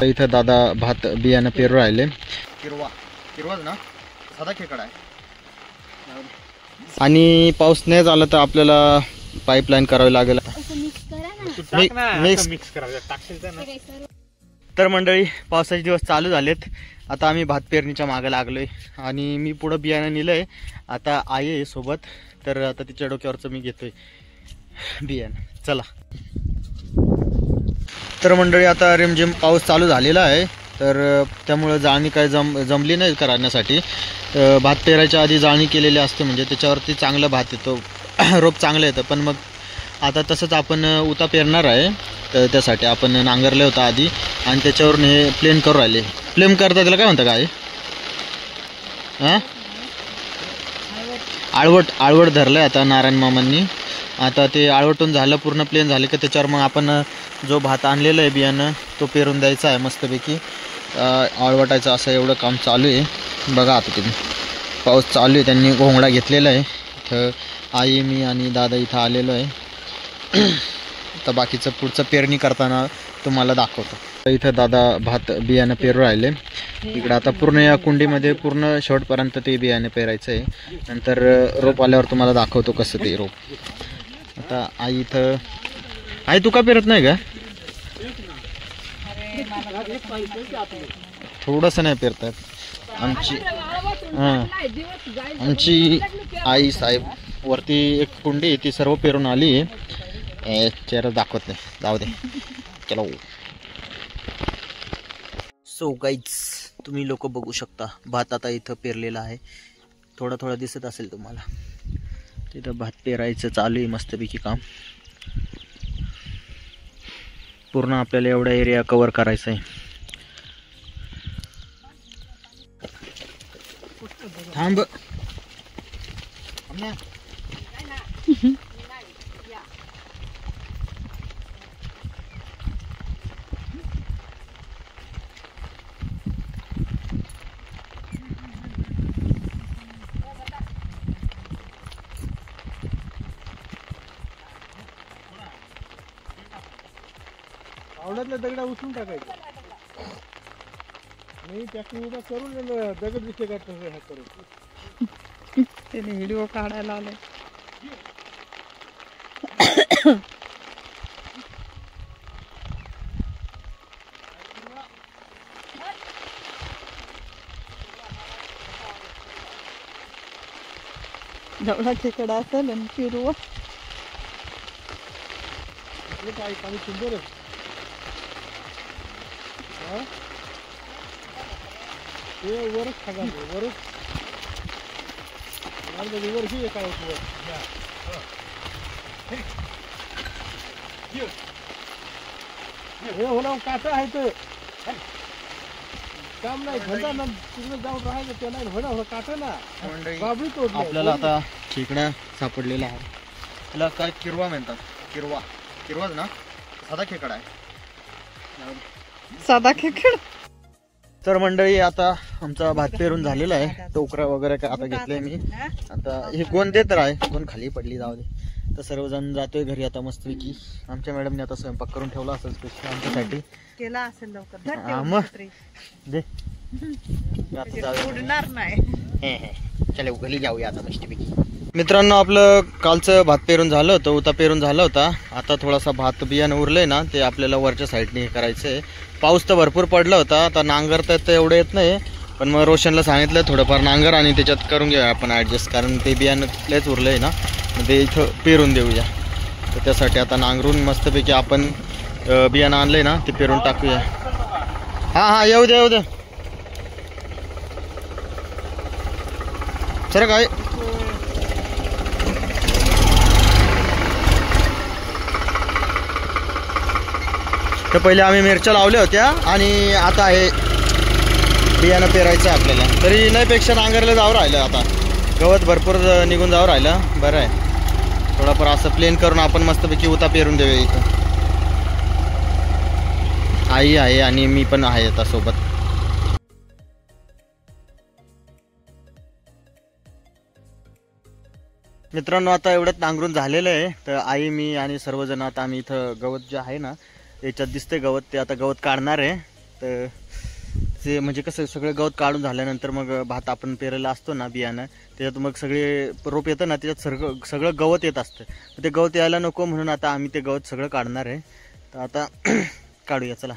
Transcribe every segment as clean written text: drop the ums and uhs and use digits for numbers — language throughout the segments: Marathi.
इथं दादा भात बियाणं पेरू राहिले. किरवाच ना, साधा खेकडा आहे. आणि पाऊस नाही झाला तर आपल्याला पाईपलाईन करावी लागेल. मिक्स तर मंडळी, पावसाचे दिवस चालू झालेत. आता आम्ही भात पेरणीच्या मागे लागलोय आणि मी पुढं बियाणं नेलंय. आता आई आहे सोबत, तर आता तिच्या डोक्यावरचं मी घेतोय बियाणं. चला. तर मंडळी, आता रिमझिम पाऊस चालू झालेला आहे, तर त्यामुळे जाळणी काय जमली नाही करण्यासाठी. भात पेरायच्या आधी जाळणी केलेली असते, म्हणजे त्याच्यावरती चांगला भात येतो, रोप चांगलं येतं. पण मग आता तसंच आपण उता पेरणार आहे, तर त्यासाठी आपण नांगरले होता आधी आणि त्याच्यावरून हे प्लेन करू राहिले. प्लेन करता त्याला काय म्हणतं काय? हां, आळवट धरलं आहे आता नारायण मामांनी. आता ते आळवटून झालं, पूर्ण प्लेन झाले की त्याच्यावर मग आपण जो भात आणलेलं आहे बियाणं तो पेरून द्यायचा आहे मस्तपैकी. आळवटायचं असं एवढं काम चालू आहे. बघा आता तुम्ही, पाऊस चालू आहे. त्यांनी घोंगडा घेतलेला आहे. इथं आई, मी आणि दादा इथं आलेलो आहे. आता बाकीचं पुढचं पेरणी करताना तुम्हाला दाखवतो. इथं दादा भात बियाणं पेरू राहिले. इकडं आता पूर्ण या कुंडीमध्ये पूर्ण शेवटपर्यंत ते बियाणं पेरायचं आहे. नंतर रोप आल्यावर तुम्हाला दाखवतो कसं ते रोप. आता आई इथं, आई तू का पेरत नाही का? थोडंसं नाही पेरतात आमची आई साहेब. वरती एक कुंडी ती सर्व पेरून आली. चेहरा दाखवत नाही, जाऊ दे. चलो. सो गाईज, तुम्ही लोक बघू शकता भात आता इथं पेरलेला आहे. थोडा थोडा दिसत असेल तुम्हाला. तिथं भात पेरायचं चालू आहे मस्तपैकी काम. पूर्ण आपल्याला एवढा एरिया कव्हर करायचा आहे. थांब. आवडतला दगडा उचलून टाकायचा. नाही त्यातून उभा करून दगड दिसते का करून त्याने व्हिडिओ काढायला आले. दगडा खेकडा असेल आणि फिरवा काय पाणी सुंदर आहे. वरच खागा वरच वरही एका होणार काटा आहे तर काम नाही. घंटा ना तिकडे जाऊन राहायचं ते नाही होणार काटा ना. बाबळी तोड. आपल्याला आता खेकडा सापडलेला आहे. त्याला काय किरवा म्हणतात. किरवाच ना, साधा खेकडा आहे. साधा खेकडा. तर मंडळी, आता आमचा भात पेरून झालेला आहे. टोकरा वगैरे काय आता घेतलंय मी. आता हे कोण देत आहे, कोण खाली पडली, जाऊ दे. तर सर्वजण जातोय घरी आता मस्तपैकी. आमच्या मॅडमने आता स्वयंपाक करून ठेवला असेल स्पेशल आमच्यासाठी. केला असेल लवकर दे. चला घरी जाऊया आता मस्तपैकी. मित्रांनो, आपलं कालचं भात पेरून झालं होतं, उता पेरून झाला होता. आता थोडासा भात बियाणं उरलंय ना, ते आपल्याला वरच्या साईडने हे करायचं आहे. पाऊस तर भरपूर पडला होता. आता नांगरता तर एवढं येत नाही, पण मग रोशनला सांगितलं थोडंफार नांगर आणि त्याच्यात करून घेऊया आपण ॲडजस्ट, कारण ते बियाणं तिथलेच उरलं आहे ना, ते इथं पेरून देऊया. तर त्यासाठी आता नांगरून मस्तपैकी आपण बियाणं आणलंय ना, ते पेरून टाकूया. हां येऊ दे सर. काय तर पहिले आम्ही मिरच्या लावल्या होत्या आणि आता हे बियाणं पेरायचं आहे आपल्याला. तरी नाहीपेक्षा नांगरला जावं राहिलं. आता गवत भरपूर निघून जावं राहिलं. बरं आहे, थोडाफार असं प्लेन करून आपण मस्तपैकी उता पेरून देऊया. इथं आई आहे आणि मी पण आहे आता सोबत. मित्रांनो, आता एवढंच नांगरून झालेलं आहे. तर आई, मी आणि सर्वजण आता आम्ही इथं गवत जे आहे ना, याच्यात दिसते गवत, ते आता गवत काढणार आहे. तर ते म्हणजे कसं सगळं गवत काढून झाल्यानंतर मग भात आपण पेरलेला असतो ना बियाणं, त्याच्यात मग सगळे रोप येतं ना, त्याच्यात सगळं गवत येत असतं. ते गवत यायला नको म्हणून आता आम्ही ते गवत सगळं काढणार आहे. तर आता काढूया चला.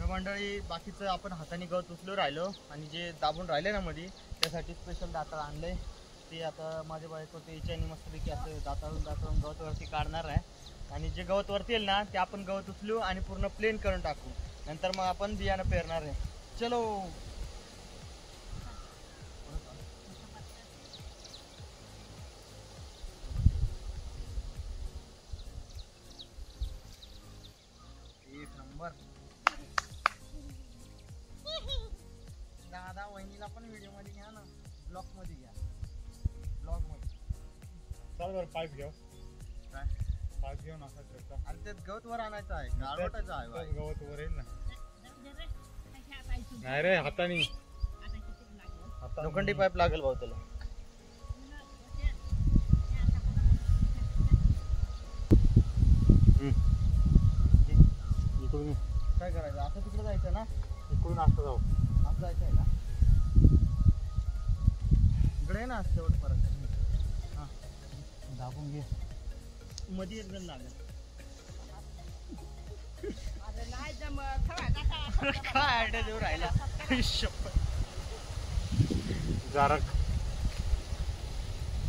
मंडळी बाकीचं आपण हाताने गवत उचलून राहिलो आणि जे दाबून राहिले ना मध्ये, त्यासाठी स्पेशल दाताळ आणलंय. ते आता माझ्या बायको ते याच्याने मस्तपैकी असं दाताळून गवत वरती काढणार आहे. आणि जे गवत वरती येईल ना ते आपण गवत उचलू आणि पूर्ण प्लेन करून टाकू. नंतर मग आपण बियाणं पेरणार आहे. चलो. एक नंबर. दादा वहिनीला पण व्हिडिओ मध्ये घ्या ना, ब्लॉग मध्ये घ्या. ब्लॉग मध्ये चाल बरं पाईप घेऊ. काय पाईप घेऊन असा ट्रॅक्टर. आणि त्यात गवत वर आणायचं आहे, गाळवटायचं आहे बाई. गवत वर येईल ना. नाही रे हाताने. लोखंडी पाईप लागेल भाऊ त्याला. इकडून काय करायचं, असं तिकडे जायचं ना, इकडून असं जाऊ. असं जायचं आहे ना, इकडे आहे ना शेवटपर्यंत. हां दाबून घे, मध्ये एक जण लागेल. काय आयडिया देऊ राहिला. जरा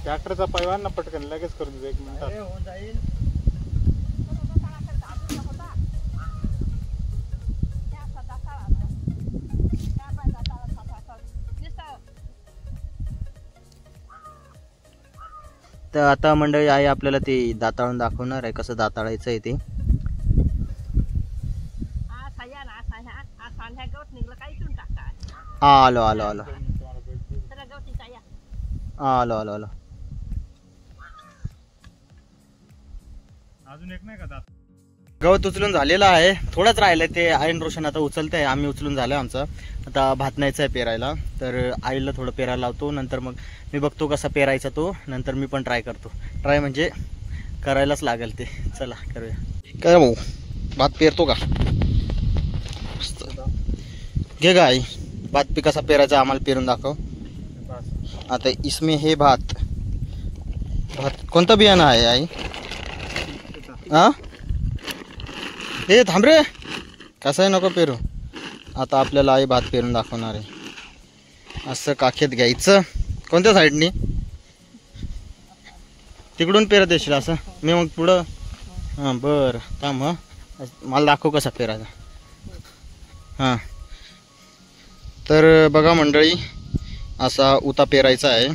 ट्रॅक्टरचा पैवान ना पटकन लगेच करून दे 1 मिनिटात. होऊन जाईल. तर आता मंडळी आहे आपल्याला ते दाताळून दाखवणार आहे, कसं दाताळायचं आहे ते. आलो आलो आलो आलो आलो आलो. अजून एक नाही का दात. गवत उचलून झालेलं आहे, थोडंच राहिलंय ते. आईन रोशन आता उचलतंय, आम्ही उचलून झालं आमचं. आता भात न्यायचं आहे पेरायला, तर आईला थोडं पेरायला लावतो. नंतर मग मी बघतो कसा पेरायचा तो. नंतर मी पण ट्राय करतो. ट्राय म्हणजे करायलाच लागेल ते. चला करूया. काय भाऊ भात पेरतो का? घे का आई भात पी कसा पेरायचा आम्हाला पेरून दाखव. आता इसमें हे भात कोणतं बियाणं आहे आई? हा हे थांब रे, कसं आहे नको पेरू. आता आपल्याला आई भात पेरून दाखवणार आहे. असं काखेत घ्यायचं. कोणत्या साईडनी? तिकडून पेरत येशील असं मी मग पुढं. हां बरं थांब. हां मला दाखव कसा पेरायचा. हां तर बघा मंडळी, असा उता पेरायचा आहे.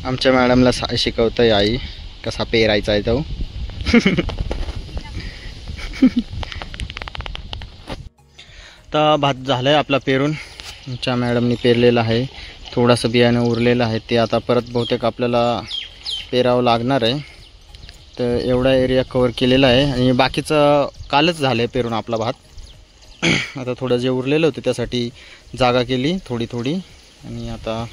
आमच्या मॅडमला शिकवतंय आई कसा पेरायचा आहे तो. तर भात झालाय आपला पेरून. आमच्या मॅडमनी पेरलेला आहे. थोडंसं बियाणं उरलेलं आहे, ते आता परत बहुतेक आपल्याला पेरावं लागणार आहे. तर एवढा एरिया कवर केलेला आहे आणि बाकीचं कालच झालं आहे पेरून आपला भात. आता थोडं जे उरलेलं होतं त्यासाठी जागा केली थोडी थोडी. आणि आता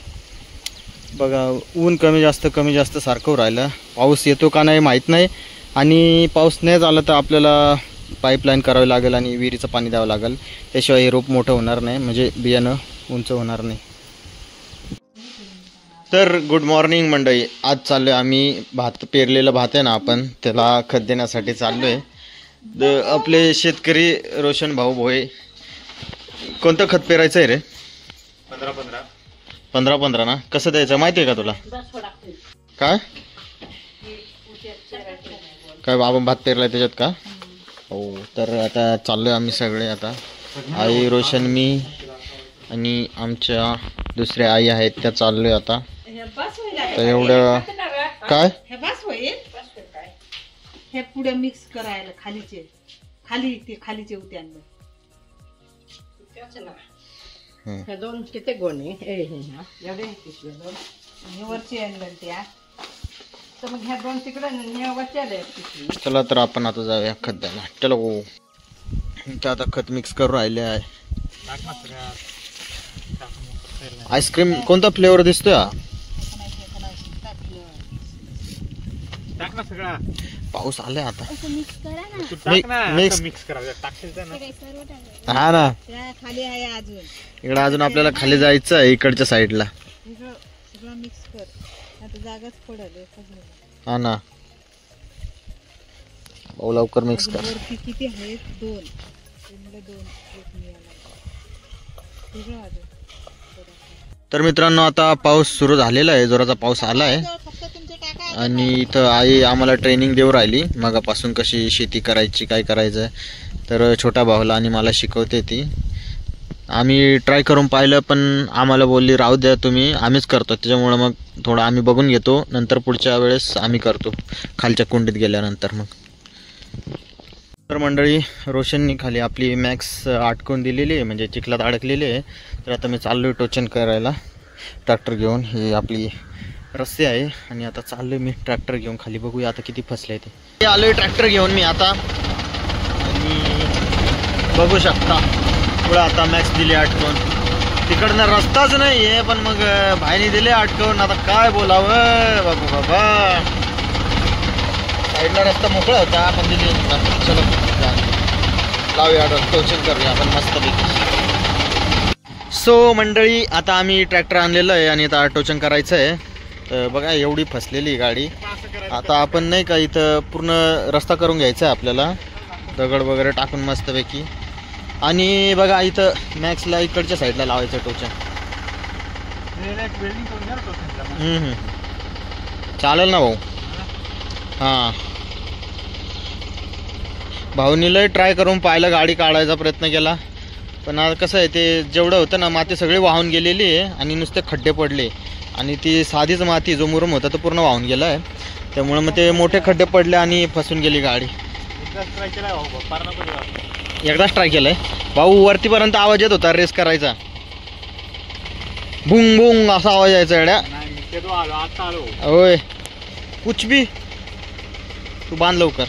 बघा ऊन कमी जास्त सारखं राहिलं. पाऊस येतो का नाही माहीत नाही. आणि पाऊस नाही झाला तर आपल्याला पाईपलाईन करावी लागेल आणि विहिरीचं पाणी द्यावं लागेल. त्याशिवाय हे रोप मोठं होणार नाही, म्हणजे बियाणं उंच होणार नाही. तर गुड मॉर्निंग मंडळी. आज चाललो आहे आम्ही भात पेरलेलं भात आहे ना आपण त्याला खत देण्यासाठी चाललो आहे. आपले शेतकरी रोशन भाऊ भोये. कोणतं खत पेरायचं आहे रे? 15-15 ना. कसं द्यायचं माहिती आहे का तुला? काय काय बाबा भात पेरलाय त्याच्यात का? हो. तर आता चाललोय आम्ही सगळे. आता आई रोशन मी आणि आमच्या दुसऱ्या आई आहेत त्या चाललोय आता. तर एवढं काय हे पुढे मिक्स करायला खालीचे होते आणलं. हे दोन किती गोणे वरची आणलं त्या तर मग ह्या 2 तिकडं वरच्याला चला तर आपण आता जाऊया खत द्यायला. चलो हो. इथं आता खत मिक्स करून राहिले आहे. आईस्क्रीम कोणता फ्लेवर दिसतोय हा? टाक ना सगळा. पाऊस आलाय आता. तू टाक ना. मिक्स मिक्स करा. टाकशील तर ना. हा ना. खाली आहे अजून. इकडे अजून आपल्याला खाली जायचं आहे इकडच्या साईडला. सगळं मिक्स कर. आता जागाच पडल. हा ना. भाऊ लवकर मिक्स कर. वरती किती आहेत? 2. तुम्हाला 2 एक मिळाला. सगळं अजून. तर मित्रांनो आता पाऊस सुरू झालेला आहे. जोराचा पाऊस आला आहे. फक्त तुमचे टाका. आणि इथं आई आम्हाला ट्रेनिंग देऊ राहिली मगापासून कशी शेती करायची काय करायचं. तर छोट्या भावाला आणि मला शिकवते ती. आम्ही ट्राय करून पाहिलं पण आम्हाला बोलली राहू द्या तुम्ही आम्हीच करतो. त्याच्यामुळं मग थोडं आम्ही बघून घेतो नंतर पुढच्या वेळेस आम्ही करतो खालच्या कुंडीत गेल्यानंतर. मग तर मंडळी रोशननी खाली आपली मॅक्स अटकवून दिलेली आहे म्हणजे चिखलात अडकलेली आहे. तर आता मी चाललो आहे टोचन करायला ट्रॅक्टर घेऊन. ही आपली रस्ते आहे आणि आता चाललोय मी ट्रॅक्टर घेऊन खाली. बघूया आता किती फसले ते. आलोय ट्रॅक्टर घेऊन मी आता आणि बघू शकता पुढं आता मॅक्स दिली अटकवून. तिकडनं रस्ताच नाही आहे पण मग भाईने दिले अटकवून. आता काय बोलावं बाबू बाबा. साईडला रस्ता मोकळा होता आपण दिली. चलो लावूया टोचन करूया आपण मस्तपैकी. सो मंडळी आता आम्ही ट्रॅक्टर आणलेलं आहे आणि आता टोचन करायचं आहे. तर बघा एवढी फसलेली गाडी. आता आपण नाही का इथं पूर्ण रस्ता करून घ्यायचा आहे आपल्याला दगड वगैरे टाकून मस्तपैकी. आणि बघा इथं मॅक्सला इकडच्या साईडला लावायचं टोचन. चालेल ना भाऊ. हां भाऊनी लय ट्राय करून पाहिलं गाडी काढायचा प्रयत्न केला पण आता कसं आहे ते जेवढं होतं ना माती सगळी वाहून गेलेली आहे आणि नुसते खड्डे पडले. आणि ती साधीच माती जो मुरुम होता तो पूर्ण वाहून गेला आहे. त्यामुळे मग ते मोठे खड्डे पडले आणि फसून गेली गाडी. एकदाच ट्राय केलाय भाऊ. वरतीपर्यंत आवाज येत होता रेस करायचा. बुंग बुंग असा आवाज यायचा एवढ्या. होय कुछ भी. तू बांध लवकर.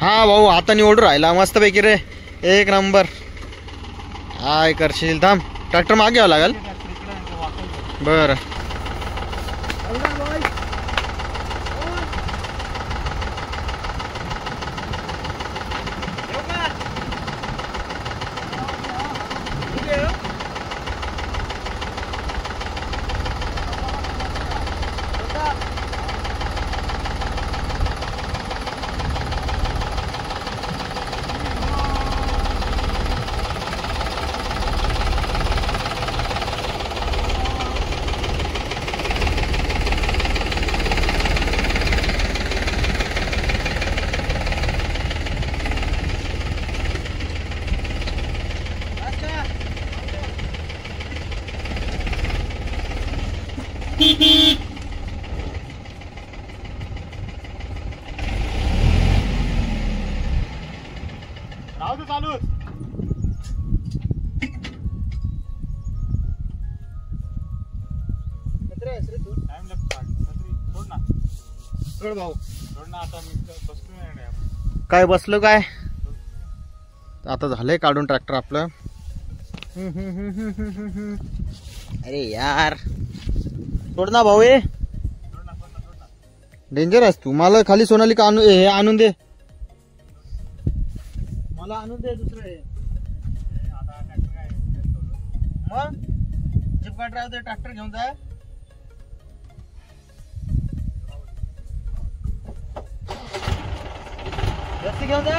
हा भाऊ हाताने ओढू राहिला मस्तपैकी रे. एक नंबर. हाय करशील. थांब ट्रॅक्टर मागे घ्यावं लागेल. बरं चालू. काय बसलो काय आता झालंय काढून ट्रॅक्टर आपलं. अरे यार सोड ना भाऊ. डेंजर आहेस तू. मला खाली सोनालिका आणून हे आणून दे. मला आणून दे दुसरं. मग जीप गाडी राहते ट्रॅक्टर घेऊन जा. जास्ती घेऊन जा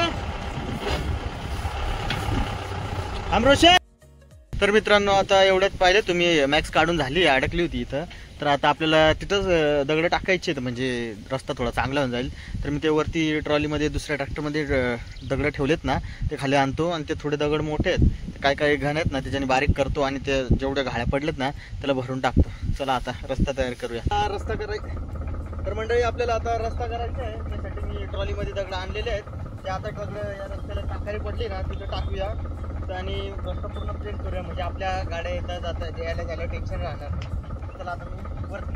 आमरोशे. तर मित्रांनो आता एवढ्यात पाहिलं तुम्ही मॅक्स काढून झाली अडकली होती इथं. तर आता आपल्याला तिथंच दगड टाकायचे आहेत म्हणजे रस्ता थोडा चांगला होऊन जाईल. तर मी ते वरती ट्रॉलीमध्ये दुसऱ्या ट्रॅक्टरमध्ये दगड ठेवलेत ना ते खाली आणतो आणि ते थोडे दगड मोठे आहेत काय काय घन आहेत ना त्याच्याने बारीक करतो आणि ते जेवढे घाळ्या पडलेत ना त्याला भरून टाकतो. चला आता रस्ता तयार करूया. रस्ता करायचा. तर मंडळी आपल्याला आता रस्ता करायचा आहे त्यासाठी मी ट्रॉलीमध्ये दगड आणलेले आहेत. ते आता दगड या रस्त्याला टाकायला पडली ना तिथं टाकूया आणि रस्ता पूर्ण प्लेन करूया म्हणजे आपल्या गाड्या येतात जातात यायला जायला टेन्शन राहणार. चला आता मी वरती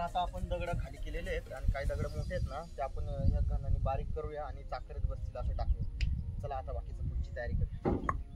आता आपण दगड खाली केलेले आहेत आणि काही दगड मोठे आहेत ना ते आपण या घाणाने बारीक करूया आणि चाकरीत बसतील असं टाकूया. चला आता बाकीचं पुढची तयारी करूया.